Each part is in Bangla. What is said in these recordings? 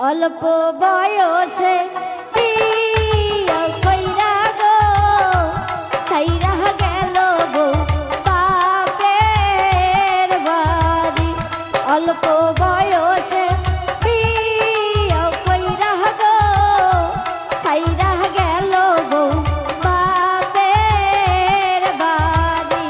অল্প বয়সে বিয়া কইরা গো সাইরা গেল বউ বাপের বাড়ি। অল্প বয়সে বিয়া কইরা গো সাইরা গেল বউ বাপের বাড়ি।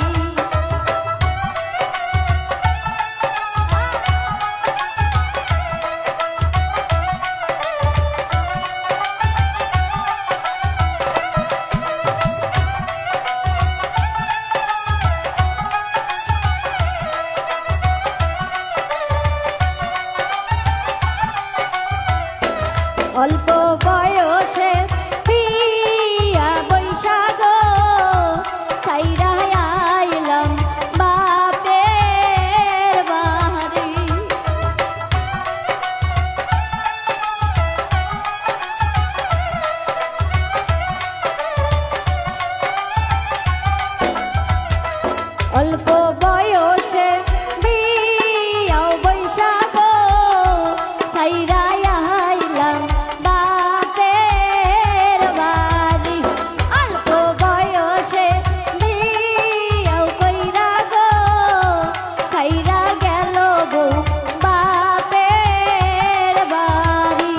অল্প বয়সে বিয়া বৈশা গো সাইরা আইলাম বাপের বাড়ি। অল্প বয়সে বিয়া বৈশা গো সাইরা আইলাম বাপের বাড়ি। অল্প বয়সে বিয়া কইরা গো সাইরা গেল বউ বাপের বাড়ি।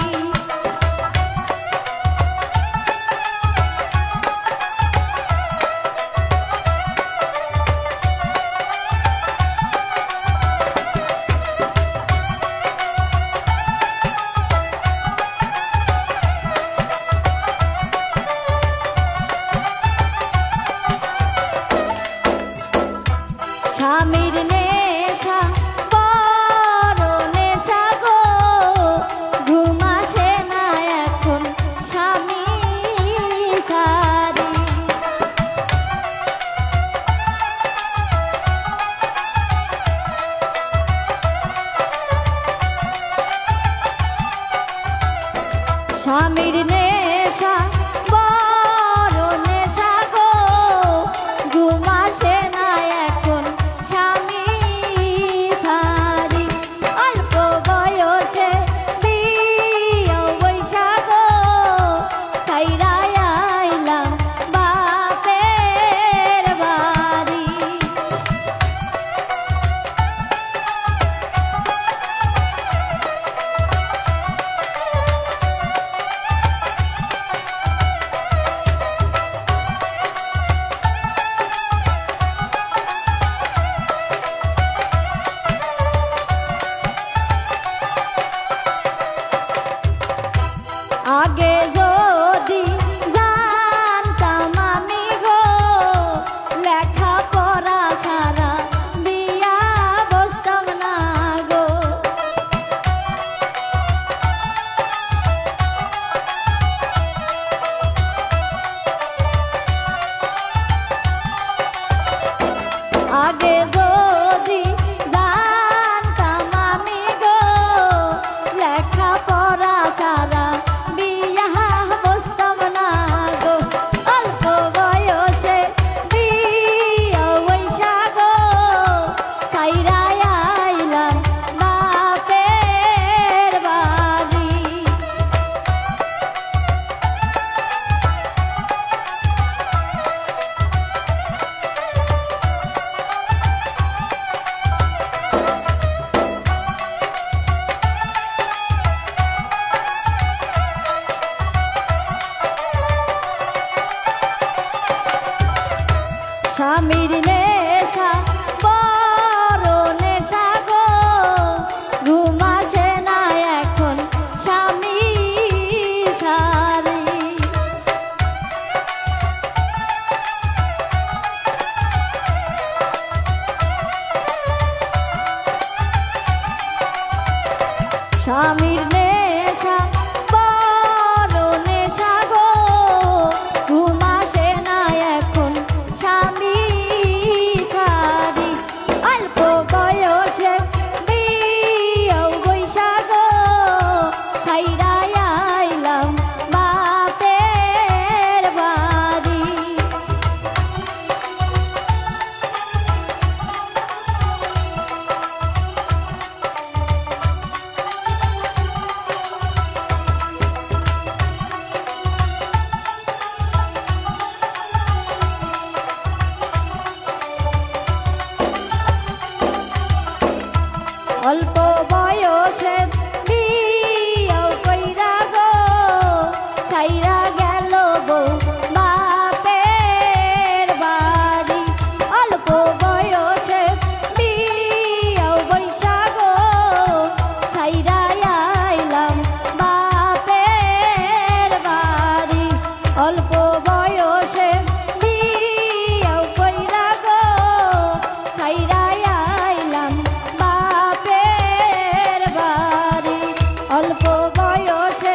স্বামীর নেশা বড় নেশা গো ঘুম আসে না এখন স্বামী সারি। স্বামীর নেশা বড় নেশা গো ঘুম আসে না এখন স্বামী সারি। অল্প বয়সে বিয়া বৈশা গো সাইরা আইলাম বাপের বাড়ি। আগে যদি জানতাম আমি গো লেখা পড়া ছাড়া বিয়া বসতাম না গো। আগে যদি জানতাম আমি গো লেখা পড়া ছাড়া বিয়া বসতাম না গো। অল্প বয়সে বিয়া বৈশা গো সাইরা আইলাম বাপের বাড়ি। স্বামীর নেশা বড় নেশা গো ঘুম আসে না এখন স্বামী সারি। স্বামীর নেশা বড় নেশা গো ঘুম আসে না এখন স্বামী সারি। অল্প বয়সে বিয়া বৈশা গো সাইরা আইলাম বাপের বাড়ি। বয়সে